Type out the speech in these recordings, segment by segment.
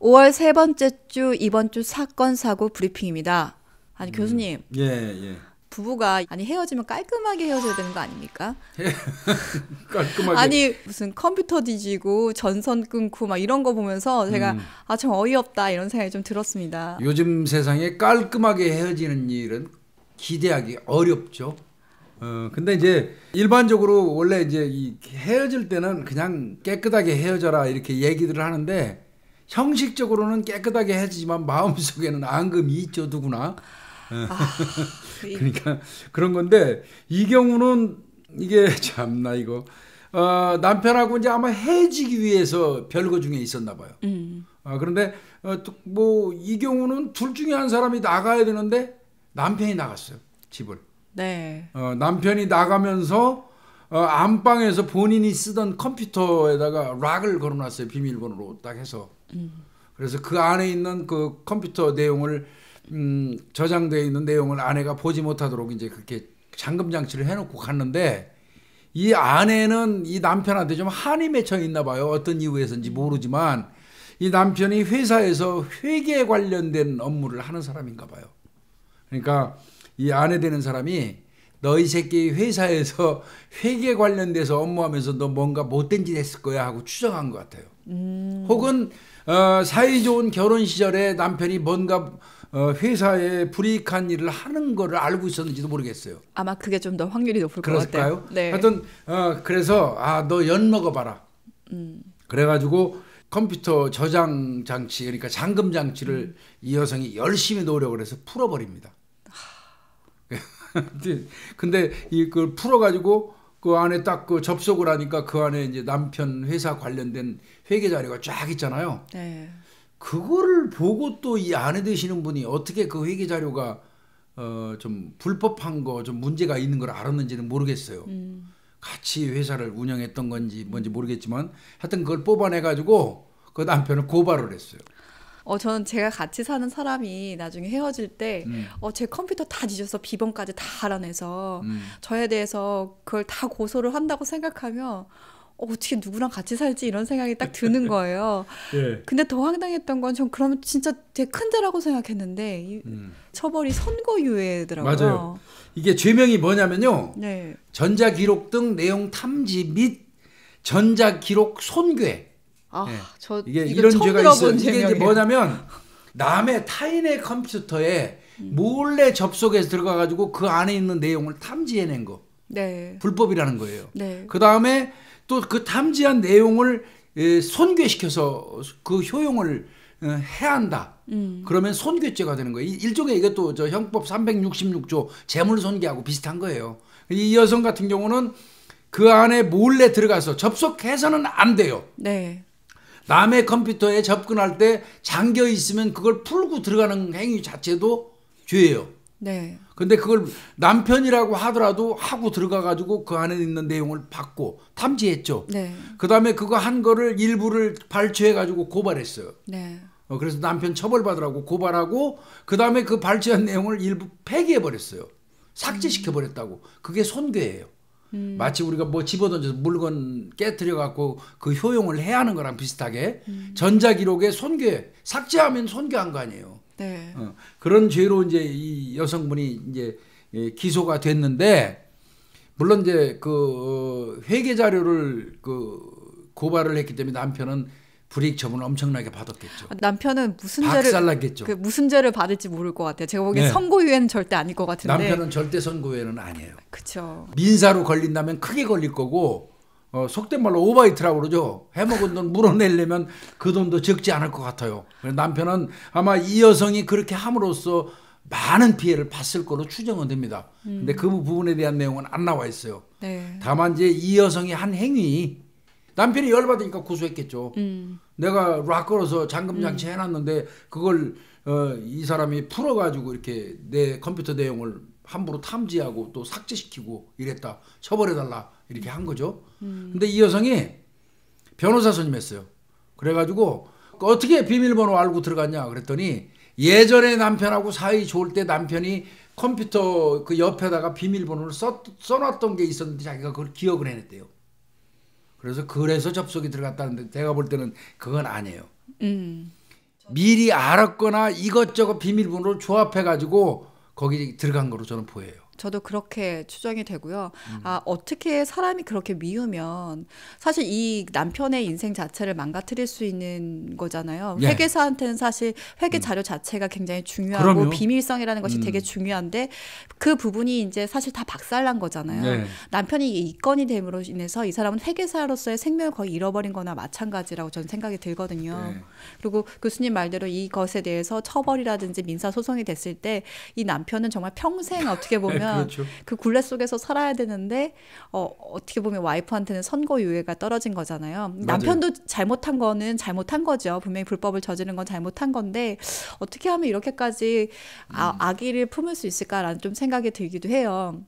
5월 세 번째 주 이번 주 사건 사고 브리핑입니다. 아니 교수님, 예, 예. 부부가 아니 헤어지면 깔끔하게 헤어져야 되는 거 아닙니까? 깔끔하게. 아니 무슨 컴퓨터 뒤지고 전선 끊고 막 이런 거 보면서 제가 아 참 어이없다 이런 생각이 좀 들었습니다. 요즘 세상에 깔끔하게 헤어지는 일은 기대하기 어렵죠. 근데 이제 일반적으로 원래 이제 이 헤어질 때는 그냥 깨끗하게 헤어져라 이렇게 얘기들을 하는데 형식적으로는 깨끗하게 헤어지지만 마음속에는 앙금이 있죠, 누구나. 아, 그러니까 그런 건데 이 경우는 이게 참나 이거 남편하고 이제 아마 헤어지기 위해서 별거 중에 있었나 봐요. 그런데 뭐 이 경우는 둘 중에 한 사람이 나가야 되는데 남편이 나갔어요, 집을. 네. 남편이 나가면서 안방에서 본인이 쓰던 컴퓨터에다가 락을 걸어놨어요, 비밀번호로 딱 해서. 그래서 그 안에 있는 그 컴퓨터 내용을 저장되어 있는 내용을 아내가 보지 못하도록 이제 그렇게 잠금 장치를 해놓고 갔는데 이 아내는 이 남편한테 좀 한이 맺혀 있나 봐요. 어떤 이유에서인지 모르지만 이 남편이 회사에서 회계 관련된 업무를 하는 사람인가 봐요. 그러니까 이 아내 되는 사람이 너 이 새끼 회사에서 회계 관련돼서 업무하면서 너 뭔가 못된 짓 했을 거야 하고 추정한 것 같아요. 혹은 사이 좋은 결혼 시절에 남편이 뭔가 회사에 불이익한 일을 하는 거를 알고 있었는지도 모르겠어요. 아마 그게 좀 더 확률이 높을 것 그럴까요? 같아요. 네. 하여튼 그래서 너 연 먹어봐라. 그래가지고 컴퓨터 저장 장치 그러니까 잠금 장치를 이 여성이 열심히 노력을 해서 풀어버립니다. 근데 이걸 풀어가지고 그 안에 딱 그 접속을 하니까 그 안에 이제 남편 회사 관련된 회계 자료가 쫙 있잖아요. 네. 그거를 보고 또 이 아내 되시는 분이 어떻게 그 회계 자료가 좀 불법한 거 좀 문제가 있는 걸 알았는지는 모르겠어요. 같이 회사를 운영했던 건지 뭔지 모르겠지만 하여튼 그걸 뽑아내 가지고 그 남편을 고발을 했어요. 저는 제가 같이 사는 사람이 나중에 헤어질 때, 제 컴퓨터 다 뒤져서 비번까지 다 알아내서 저에 대해서 그걸 다 고소를 한다고 생각하면, 어떻게 누구랑 같이 살지 이런 생각이 딱 드는 거예요. 예. 근데 더 황당했던 건 전 그러면 진짜 되게 큰 죄라고 생각했는데, 처벌이 선고유예더라고요. 맞아요. 이게 죄명이 뭐냐면요. 네. 전자기록 등 내용 탐지 및 전자기록 손괴. 아, 네. 저 이게 이거 이런 처음 죄가 들어본 있어요. 이게 이제 제명이에요. 뭐냐면 남의 타인의 컴퓨터에 몰래 접속해서 들어가가지고 그 안에 있는 내용을 탐지해낸 거. 네. 불법이라는 거예요. 네. 그 다음에 또 그 탐지한 내용을 손괴시켜서 그 효용을 해한다. 그러면 손괴죄가 되는 거예요. 일종의 이것도 저 형법 366조 재물손괴하고 비슷한 거예요. 이 여성 같은 경우는 그 안에 몰래 들어가서 접속해서는 안 돼요. 네. 남의 컴퓨터에 접근할 때 잠겨 있으면 그걸 풀고 들어가는 행위 자체도 죄예요. 네. 근데 그걸 남편이라고 하더라도 하고 들어가가지고 그 안에 있는 내용을 받고 탐지했죠. 네. 그 다음에 그거 한 거를 일부를 발췌해가지고 고발했어요. 네. 그래서 남편 처벌받으라고 고발하고 그 다음에 그 발췌한 내용을 일부 폐기해버렸어요. 삭제시켜버렸다고. 그게 손괴예요. 마치 우리가 뭐 집어던져서 물건 깨트려갖고 그 효용을 해하는 거랑 비슷하게 전자기록에 손괴, 삭제하면 손괴한 거 아니에요. 네. 그런 죄로 이제 이 여성분이 이제 기소가 됐는데 물론 이제 그 회계 자료를 그 고발을 했기 때문에 남편은 불이익 처분을 엄청나게 받았겠죠. 남편은 무슨 박살났겠죠. 무슨 죄를 받을지 모를 것 같아요. 제가 보기엔 네. 선고유예는 절대 아닐 것 같은데. 남편은 절대 선고유예는 아니에요. 그렇죠. 민사로 걸린다면 크게 걸릴 거고 속된 말로 오바이트라고 그러죠. 해먹은 돈 물어내려면 그 돈도 적지 않을 것 같아요. 남편은 아마 이 여성이 그렇게 함으로써 많은 피해를 봤을 거로 추정은 됩니다. 근데 그 부분에 대한 내용은 안 나와 있어요. 네. 다만 이제 이 여성이 한 행위 남편이 열받으니까 고소했겠죠. 내가 락 걸어서 잠금 장치 해놨는데 그걸 이 사람이 풀어가지고 이렇게 내 컴퓨터 내용을 함부로 탐지하고 또 삭제시키고 이랬다. 처벌해달라 이렇게 한 거죠. 근데 이 여성이 변호사 선임했어요. 그래가지고 어떻게 비밀번호 알고 들어갔냐 그랬더니 예전에 남편하고 사이 좋을 때 남편이 컴퓨터 그 옆에다가 비밀번호를 써놨던 게 있었는데 자기가 그걸 기억을 해냈대요. 그래서 접속이 들어갔다는데 제가 볼 때는 그건 아니에요. 미리 알았거나 이것저것 비밀번호를 조합해가지고 거기 들어간 거로 저는 보여요. 저도 그렇게 추정이 되고요. 아, 어떻게 사람이 그렇게 미우면 사실 이 남편의 인생 자체를 망가뜨릴 수 있는 거잖아요. 예. 회계사한테는 사실 회계 자료 자체가 굉장히 중요하고 그럼요. 비밀성이라는 것이 되게 중요한데 그 부분이 이제 사실 다 박살난 거잖아요. 네. 남편이 이 건이 됨으로 인해서 이 사람은 회계사로서의 생명을 거의 잃어버린 거나 마찬가지라고 저는 생각이 들거든요. 네. 그리고 교수님 말대로 이것에 대해서 처벌이라든지 민사 소송이 됐을 때 이 남편은 정말 평생 어떻게 보면 그렇죠. 그 굴레 속에서 살아야 되는데 어떻게 보면 와이프한테는 선고유예가 떨어진 거잖아요. 남편도 잘못한 거는 잘못한 거죠. 분명히 불법을 저지른 건 잘못한 건데 어떻게 하면 이렇게까지 악의를 품을 수 있을까라는 좀 생각이 들기도 해요.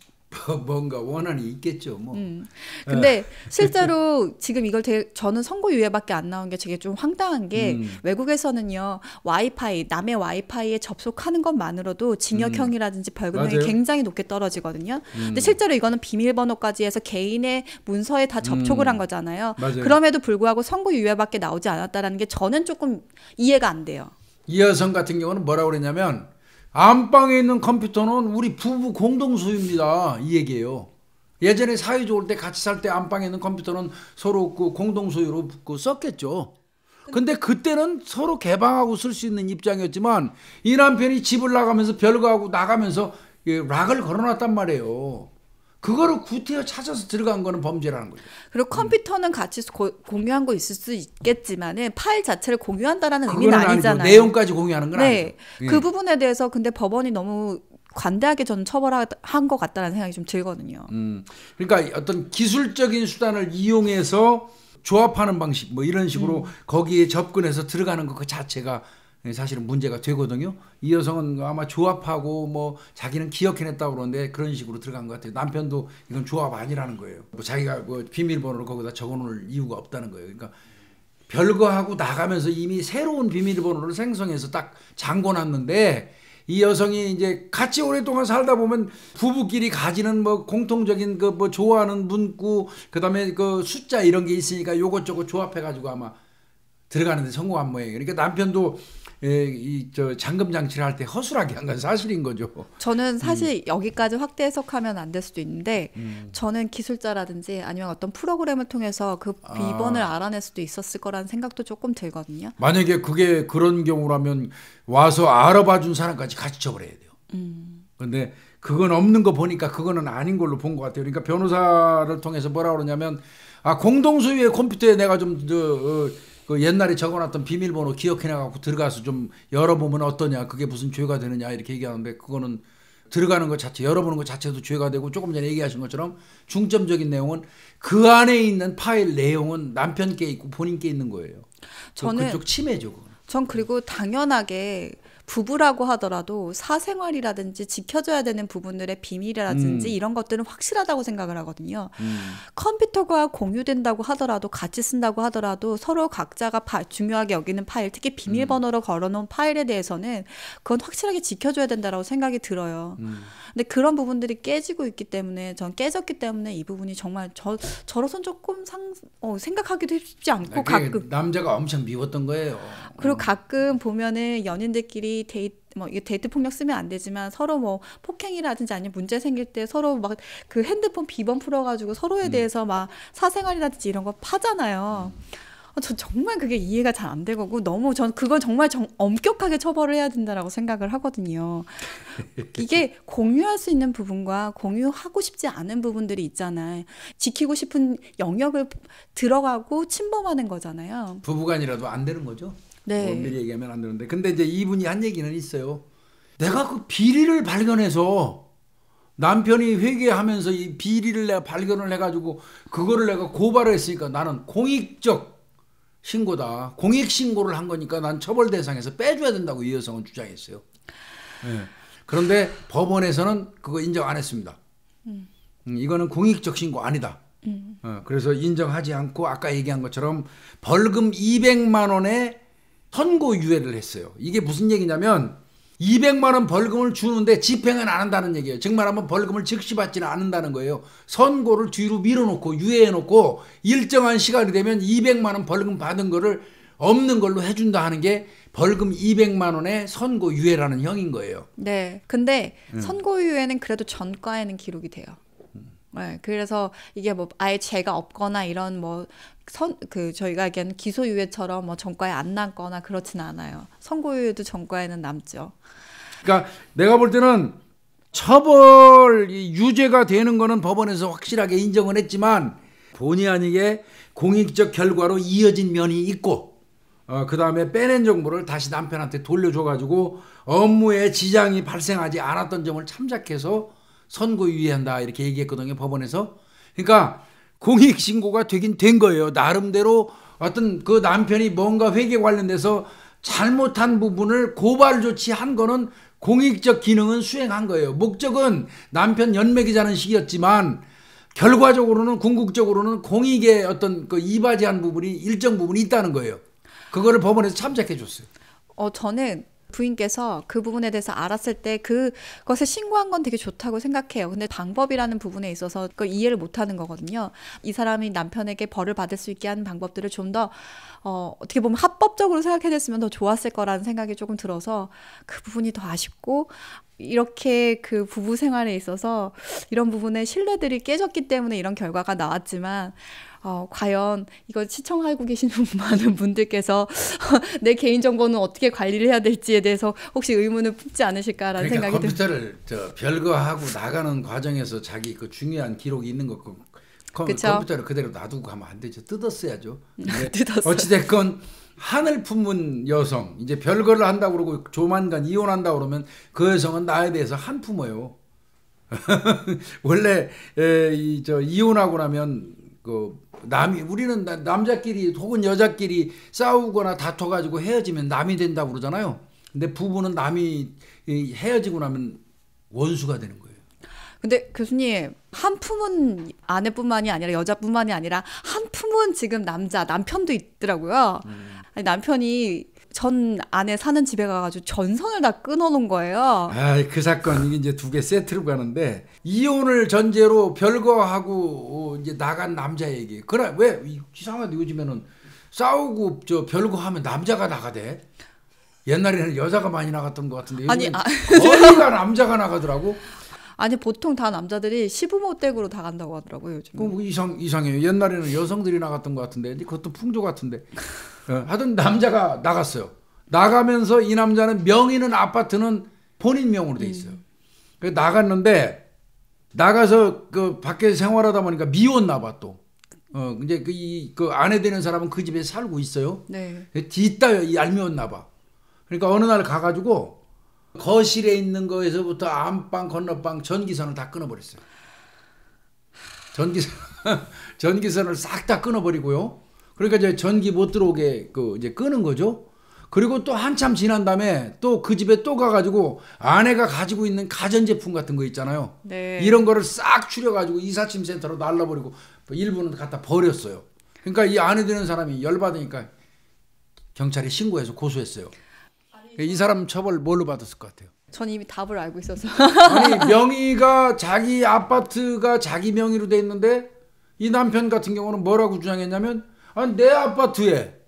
뭔가 원한이 있겠죠. 뭐. 근데 실제로 지금 이걸 저는 선고유예밖에 안 나온 게 되게 좀 황당한 게 외국에서는요 와이파이 남의 와이파이에 접속하는 것만으로도 징역형이라든지 벌금형이 맞아요. 굉장히 높게 떨어지거든요. 근데 실제로 이거는 비밀번호까지 해서 개인의 문서에 다 접촉을 한 거잖아요. 맞아요. 그럼에도 불구하고 선고유예밖에 나오지 않았다라는 게 저는 조금 이해가 안 돼요. 이 여성 같은 경우는 뭐라고 그랬냐면 안방에 있는 컴퓨터는 우리 부부 공동 소유입니다. 이 얘기예요. 예전에 사이 좋을 때 같이 살 때 안방에 있는 컴퓨터는 서로 그 공동 소유로 썼겠죠. 근데 그때는 서로 개방하고 쓸 수 있는 입장이었지만 이 남편이 집을 나가면서 별거하고 나가면서 락을 걸어놨단 말이에요. 그거를 구태여 찾아서 들어간 거는 범죄라는 거죠. 그리고 컴퓨터는 같이 공유한 거 있을 수 있겠지만은 파일 자체를 공유한다라는 의미는 아니잖아요. 아니죠. 내용까지 공유하는 건 네. 아니죠. 그 부분에 대해서 근데 법원이 너무 관대하게 저는 처벌한 것 같다는 생각이 좀 들거든요. 그러니까 어떤 기술적인 수단을 이용해서 조합하는 방식 뭐 이런 식으로 거기에 접근해서 들어가는 것 그 자체가 사실은 문제가 되거든요. 이 여성은 아마 조합하고 뭐 자기는 기억해냈다고 그러는데 그런 식으로 들어간 것 같아요. 남편도 이건 조합 아니라는 거예요. 뭐 자기가 뭐 비밀번호를 거기다 적어놓을 이유가 없다는 거예요. 그러니까 별거하고 나가면서 이미 새로운 비밀번호를 생성해서 딱 잠궈놨는데 이 여성이 이제 같이 오랫동안 살다 보면 부부끼리 가지는 뭐 공통적인 그 뭐 좋아하는 문구 그다음에 그 숫자 이런 게 있으니까 요것저것 조합해가지고 아마 들어가는데 성공한 모양이에요. 그러니까 남편도 저 잠금 장치를 할 때 허술하게 한 건 사실인 거죠. 저는 사실 여기까지 확대 해석하면 안 될 수도 있는데 저는 기술자라든지 아니면 어떤 프로그램을 통해서 그 비번을 알아낼 수도 있었을 거라는 생각도 조금 들거든요. 만약에 그게 그런 경우라면 와서 알아봐 준 사람까지 같이 처벌해야 돼요. 근데 그건 없는 거 보니까 그거는 아닌 걸로 본 것 같아요. 그러니까 변호사를 통해서 뭐라 그러냐면 공동소유의 컴퓨터에 내가 좀 그 옛날에 적어놨던 비밀번호 기억해놔갖고 들어가서 좀 열어보면 어떠냐, 그게 무슨 죄가 되느냐 이렇게 얘기하는데 그거는 들어가는 것 자체, 열어보는 것 자체도 죄가 되고 조금 전에 얘기하신 것처럼 중점적인 내용은 그 안에 있는 파일 내용은 남편께 있고 본인께 있는 거예요. 저는 그쪽 침해죠. 그건. 전 그리고 당연하게 부부라고 하더라도 사생활이라든지 지켜줘야 되는 부분들의 비밀이라든지 이런 것들은 확실하다고 생각을 하거든요. 컴퓨터가 공유된다고 하더라도 같이 쓴다고 하더라도 서로 각자가 중요하게 여기는 파일, 특히 비밀번호로 걸어놓은 파일에 대해서는 그건 확실하게 지켜줘야 된다고 생각이 들어요. 근데 그런 부분들이 깨지고 있기 때문에 전 깨졌기 때문에 이 부분이 정말 저로선 조금 생각하기도 쉽지 않고 가끔 남자가 엄청 미웠던 거예요. 그리고 가끔 보면은 연인들끼리 데이트 폭력 쓰면 안 되지만 서로 뭐 폭행이라든지 아니면 문제 생길 때 서로 막 그 핸드폰 비번 풀어가지고 서로에 대해서 막 사생활이라든지 이런 거 파잖아요. 저 정말 그게 이해가 잘 안 되고 너무 전 그건 정말 엄격하게 처벌을 해야 된다라고 생각을 하거든요. 이게 공유할 수 있는 부분과 공유하고 싶지 않은 부분들이 있잖아요. 지키고 싶은 영역을 들어가고 침범하는 거잖아요. 부부간이라도 안 되는 거죠. 네. 엄밀히 얘기하면 안 되는데. 근데 이제 이분이 한 얘기는 있어요. 내가 그 비리를 발견해서 남편이 회개하면서 이 비리를 내가 발견을 해가지고 그거를 내가 고발을 했으니까 나는 공익적 신고다. 공익 신고를 한 거니까 난 처벌 대상에서 빼줘야 된다고 이 여성은 주장했어요. 네. 그런데 법원에서는 그거 인정 안 했습니다. 이거는 공익적 신고 아니다. 그래서 인정하지 않고 아까 얘기한 것처럼 벌금 200만 원에 선고유예를 했어요. 이게 무슨 얘기냐면 200만 원 벌금을 주는데 집행은 안 한다는 얘기예요. 즉 말하면 벌금을 즉시 받지는 않는다는 거예요. 선고를 뒤로 밀어놓고 유예해놓고 일정한 시간이 되면 200만 원 벌금 받은 거를 없는 걸로 해준다 하는 게 벌금 200만 원의 선고유예라는 형인 거예요. 네. 근데 선고유예는 그래도 전과에는 기록이 돼요. 네. 그래서 이게 뭐 아예 죄가 없거나 이런 뭐 저희가 얘기하는 기소유예처럼 뭐 전과에 안 남거나 그렇진 않아요. 선고유예도 전과에는 남죠. 그러니까 내가 볼 때는 처벌 유죄가 되는 거는 법원에서 확실하게 인정을 했지만 본의 아니게 공익적 결과로 이어진 면이 있고 그 다음에 빼낸 정보를 다시 남편한테 돌려줘가지고 업무에 지장이 발생하지 않았던 점을 참작해서 선고유예한다 이렇게 얘기했거든요, 법원에서. 그러니까 공익신고가 되긴 된 거예요. 나름대로 어떤 그 남편이 뭔가 회계 관련돼서 잘못한 부분을 고발 조치한 거는 공익적 기능은 수행한 거예요. 목적은 남편 연맥이자는 식이었지만 결과적으로는 궁극적으로는 공익의 어떤 그 이바지한 부분이 일정 부분이 있다는 거예요. 그거를 법원에서 참작해 줬어요. 저는 부인께서 그 부분에 대해서 알았을 때 그것을 신고한 건 되게 좋다고 생각해요. 근데 방법이라는 부분에 있어서 그걸 이해를 못하는 거거든요. 이 사람이 남편에게 벌을 받을 수 있게 하는 방법들을 좀 더 어떻게 보면 합법적으로 생각해냈으면 더 좋았을 거라는 생각이 조금 들어서 그 부분이 더 아쉽고 이렇게 그 부부 생활에 있어서 이런 부분에 신뢰들이 깨졌기 때문에 이런 결과가 나왔지만 과연 이걸 시청하고 계시는 많은 분들께서 내 개인정보는 어떻게 관리를 해야 될지에 대해서 혹시 의문을 품지 않으실까라는 그러니까 생각이 듭니다. 컴퓨터를 별거하고 나가는 과정에서 자기 그 중요한 기록이 있는 거 컴퓨터를 그대로 놔두고 가면 안 되죠. 뜯었어야죠. 어찌됐건 한을 품은 여성, 이제 별거를 한다고 그러고 조만간 이혼한다고 그러면 그 여성은 나에 대해서 한 품어요. 원래 이혼하고 나면 우리는 남자끼리 혹은 여자끼리 싸우거나 다퉈가지고 헤어지면 남이 된다고 그러잖아요. 근데 부부는 남이 헤어지고 나면 원수가 되는 거예요. 근데 교수님, 한 품은 아내뿐만이 아니라 여자뿐만이 아니라 한 품은 지금 남편도 있더라고요. 아니, 남편이 전 아내 사는 집에 가가지고 전선을 다 끊어놓은 거예요. 그 사건 이게 이제 두 개 세트로 가는데 이혼을 전제로 별거하고 이제 나간 남자 얘기. 그래 왜 이상하게 요즘에는 싸우고 별거하면 남자가 나가대. 옛날에는 여자가 많이 나갔던 것 같은데 요즘엔 거의가 남자가 나가더라고. 아니 보통 다 남자들이 시부모 댁으로 다 간다고 하더라고요 요즘. 뭐 이상해요. 옛날에는 여성들이 나갔던 것 같은데 그것도 풍조 같은데. 하여튼 남자가 나갔어요. 나가면서 이 남자는 명의는 아파트는 본인 명으로 돼 있어요. 그래서 나갔는데 나가서 그 밖에서 생활하다 보니까 미웠나 봐 또. 이제 그 아내 되는 사람은 그 집에 살고 있어요. 네. 뒤따요 이 얄미웠나 봐. 그러니까 어느 날 가가지고 거실에 있는 거에서부터 안방 건너방 전기선을 다 끊어버렸어요. 전기선을 싹 다 끊어버리고요. 그러니까 이제 전기 못 들어오게 이제 끄는 거죠. 그리고 또 한참 지난 다음에 또 그 집에 또 가가지고 아내가 가지고 있는 가전제품 같은 거 있잖아요. 네. 이런 거를 싹 추려가지고 이삿짐 센터로 날라버리고 일부는 갖다 버렸어요. 그러니까 이 아내 되는 사람이 열받으니까 경찰에 신고해서 고소했어요. 이 사람 처벌 뭘로 받았을 것 같아요? 전 이미 답을 알고 있어서. 아니 명의가 자기 아파트가 자기 명의로 돼 있는데 이 남편 같은 경우는 뭐라고 주장했냐면 내 아파트에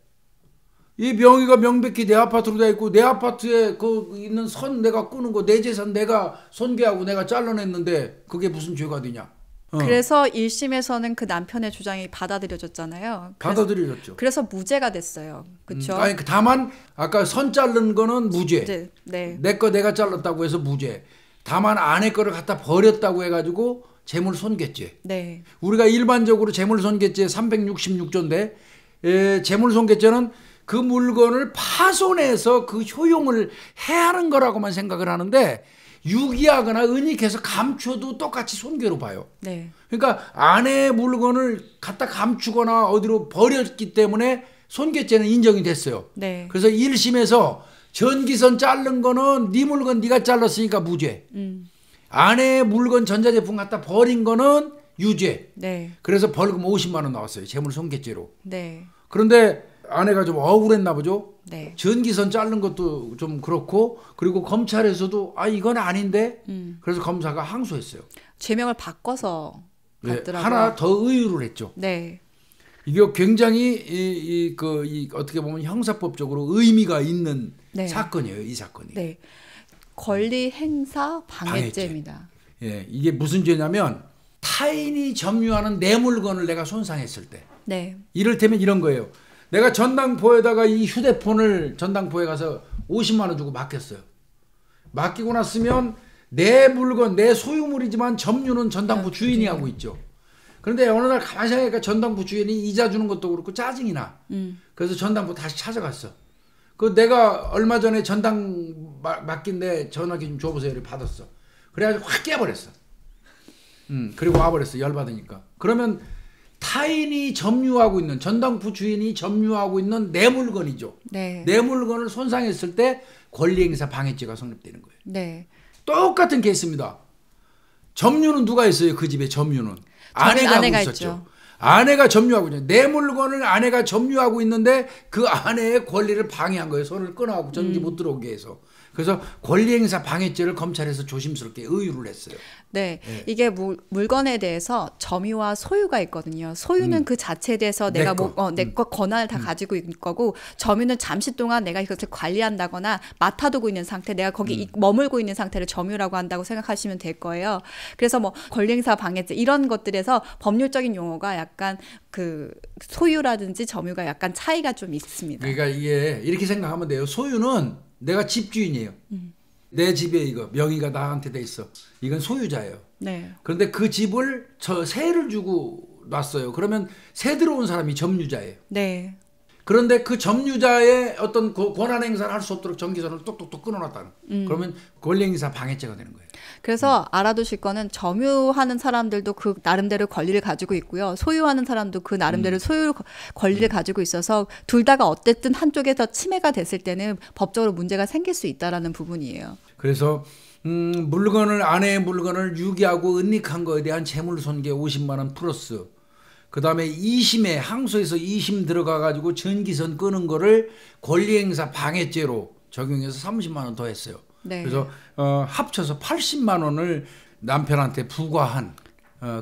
이 명의가 명백히 내 아파트로 돼 있고 내 아파트에 그 있는 선 내가 끄는 거 내 재산 내가 손괴하고 내가 잘라냈는데 그게 무슨 죄가 되냐. 그래서 1심에서는 그 남편의 주장이 받아들여졌잖아요. 받아들여졌죠. 그래서 무죄가 됐어요. 그렇죠? 아니 다만 아까 선 자른 거는 무죄. 네. 내 거 내가 잘랐다고 해서 무죄. 다만 아내 거를 갖다 버렸다고 해가지고 재물손괴죄. 네. 우리가 일반적으로 재물손괴죄 366조인데 재물손괴죄는 그 물건을 파손해서 그 효용을 해하는 거라고만 생각을 하는데 유기하거나 은닉해서 감춰도 똑같이 손괴로 봐요. 네. 그러니까 아내의 물건을 갖다 감추거나 어디로 버렸기 때문에 손괴죄는 인정이 됐어요. 네. 그래서 1심에서 전기선 자른 거는 네 물건 네가 잘랐으니까 무죄. 아내의 물건 전자제품 갖다 버린 거는 유죄. 네. 그래서 벌금 50만 원 나왔어요. 재물손괴죄로. 네. 그런데 아내가 좀 억울했나 보죠. 네. 전기선 자른 것도 좀 그렇고 그리고 검찰에서도 이건 아닌데 그래서 검사가 항소했어요. 죄명을 바꿔서 갔더라고요. 하나 더 의유를 했죠. 네. 이게 굉장히 어떻게 보면 형사법적으로 의미가 있는 네. 사건이에요. 이 사건이. 네. 권리 행사 방해죄입니다. 예, 이게 무슨 죄냐면 타인이 점유하는 내 물건을 내가 손상했을 때. 네. 이를테면 이런 거예요. 내가 전당포에다가 이 휴대폰을 전당포에 가서 50만 원 주고 맡겼어요. 맡기고 났으면 내 물건, 내 소유물이지만 점유는 전당포 주인이 하고 있죠. 그런데 어느 날 가만히 생각하니까 전당포 주인이 이자 주는 것도 그렇고 짜증이 나. 그래서 전당포 다시 찾아갔어. 그 내가 얼마 전에 전당 맡긴데 전화기 좀 줘보세요. 이렇게 받았어. 그래가지고 확 깨버렸어. 그리고 와버렸어. 열받으니까. 그러면 타인이 점유하고 있는, 전당포 주인이 점유하고 있는 내 물건이죠. 네. 내 물건을 손상했을 때 권리행사 방해죄가 성립되는 거예요. 네. 똑같은 케이스입니다. 점유는 누가 있어요? 그 집에 점유는 아내가 하고 있었죠. 있죠. 아내가 점유하고 있죠. 내 물건을 아내가 점유하고 있는데 그 아내의 권리를 방해한 거예요. 손을 끊어갖고 전기 못 들어오게 해서. 그래서 권리행사 방해죄를 검찰에서 조심스럽게 의유를 했어요. 네, 네. 이게 물건에 대해서 점유와 소유가 있거든요. 소유는 그 자체에 대해서 내가 내 거 권한을 다 가지고 있는 거고, 점유는 잠시 동안 내가 이것을 관리한다거나 맡아두고 있는 상태, 내가 거기 머물고 있는 상태를 점유라고 한다고 생각하시면 될 거예요. 그래서 뭐 권리행사 방해죄 이런 것들에서 법률적인 용어가 약간 그 소유라든지 점유가 약간 차이가 좀 있습니다. 그러니까 이게 이렇게 생각하면 돼요. 소유는 내가 집주인이에요. 내 집에 이거 명의가 나한테 돼 있어. 이건 소유자예요. 네. 그런데 그 집을 세를 주고 놨어요. 그러면 세 들어온 사람이 점유자예요. 네. 그런데 그 점유자의 어떤 권한 행사를 할 수 없도록 전기선을 똑똑똑 끊어놨다는. 그러면 권리행사 방해죄가 되는 거예요. 그래서 알아두실 거는 점유하는 사람들도 그 나름대로 권리를 가지고 있고요. 소유하는 사람도 그 나름대로 소유 권리를 가지고 있어서 둘 다가 어쨌든 한쪽에서 침해가 됐을 때는 법적으로 문제가 생길 수 있다라는 부분이에요. 그래서 아내의 물건을 유기하고 은닉한 거에 대한 재물손괴 50만 원 플러스 그 다음에 2심에 항소에서 2심 들어가가지고 전기선 끄는 거를 권리행사 방해죄로 적용해서 30만 원 더 했어요. 네. 그래서 합쳐서 80만 원을 남편한테 부과한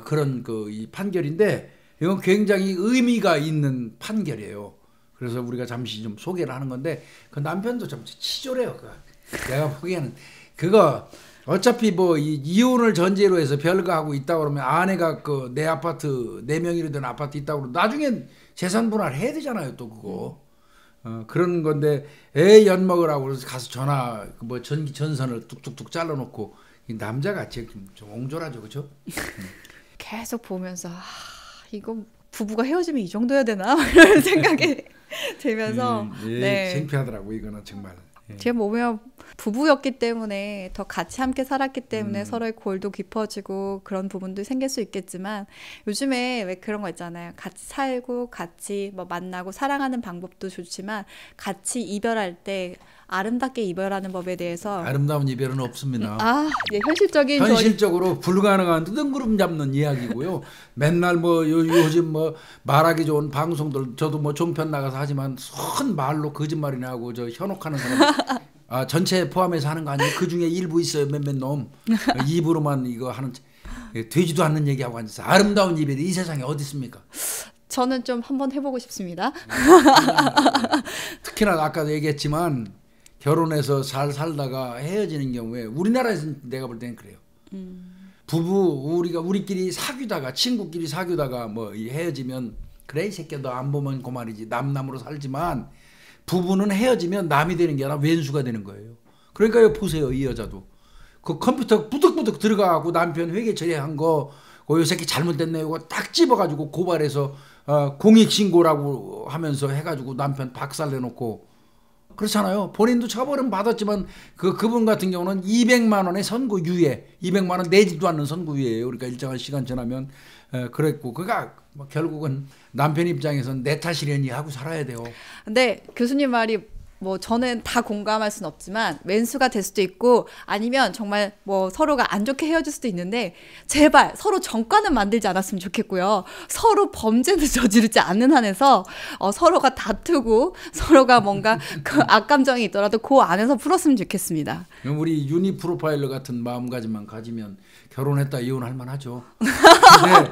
그런 이 판결인데 이건 굉장히 의미가 있는 판결이에요. 그래서 우리가 잠시 좀 소개를 하는 건데 그 남편도 좀 치졸해요. 내가 보기에는 그거 어차피 뭐 이혼을 전제로 해서 별거 하고 있다 그러면 아내가 내 아파트 내 명의로 된 아파트 있다고 그러면 나중엔 재산 분할 해야 되잖아요. 또 그거 그런 건데 애 엿먹으라고 그래서 가서 전선을 뚝뚝뚝 잘라놓고 이 남자가 좀 옹졸하죠, 그렇죠? 계속 보면서 이거 부부가 헤어지면 이 정도야 되나 이런 생각이 들면서 네. 창피하더라고 이거는 정말. 제가 보면 부부였기 때문에 더 같이 함께 살았기 때문에 서로의 골도 깊어지고 그런 부분도 생길 수 있겠지만 요즘에 왜 그런 거 있잖아요. 같이 살고 같이 뭐 만나고 사랑하는 방법도 좋지만 같이 이별할 때 아름답게 이별하는 법에 대해서 아름다운 이별은 없습니다. 네, 현실적으로 불가능한 뜬구름 잡는 이야기고요. 맨날 요즘 말하기 좋은 방송들 저도 종편 나가서 하지만 손 말로 거짓말이나 하고 현혹하는 사람 전체 포함해서 하는 거 아니에요? 그 중에 일부 있어요. 몇몇 놈 입으로만 이거 하는 되지도 않는 얘기하고 앉아서 아름다운 이별이 이 세상에 어디 있습니까? 저는 좀 한번 해보고 싶습니다. 특히나 아까도 얘기했지만 결혼해서 잘 살다가 헤어지는 경우에 우리나라에서는 내가 볼 때는 그래요. 우리끼리 사귀다가 친구끼리 사귀다가 헤어지면 그래 이 새끼야 너 안 보면 그만이지 남으로 살지만 부부는 헤어지면 남이 되는 게 아니라 왼수가 되는 거예요. 그러니까 보세요 이 여자도 그 컴퓨터 부득부득 들어가고 남편 회계 처리한 거 요 새끼 잘못됐네 이거 딱 집어가지고 고발해서 공익신고라고 하면서 해가지고 남편 박살내놓고 그렇잖아요. 본인도 처벌은 받았지만 그분 같은 경우는 200만 원의 선고유예 200만 원 내지도 않는 선고유예요. 그러니까 일정한 시간 지나면 그랬고 그가 결국은 남편 입장에서는 내 탓이려니 하고 살아야 돼요. 근데 교수님 말이 저는 다 공감할 수는 없지만 왼수가 될 수도 있고 아니면 정말 서로가 안 좋게 헤어질 수도 있는데 제발 서로 정과는 만들지 않았으면 좋겠고요. 서로 범죄는 저지르지 않는 한에서 서로가 다투고 서로가 뭔가 그 악감정이 있더라도 그 안에서 풀었으면 좋겠습니다. 우리 유니 프로파일러 같은 마음가짐만 가지면 결혼했다 이혼할 만하죠. 근데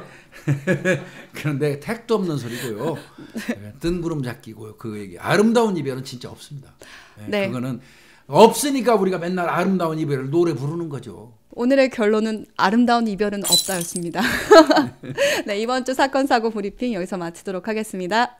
그런데 택도 없는 소리고요. 뜬구름 잡기고요. 그 얘기. 아름다운 이별은 진짜 없습니다. 네. 그거는 없으니까 우리가 맨날 아름다운 이별을 노래 부르는 거죠. 오늘의 결론은 아름다운 이별은 없다였습니다. 네, 이번 주 사건 사고 브리핑 여기서 마치도록 하겠습니다.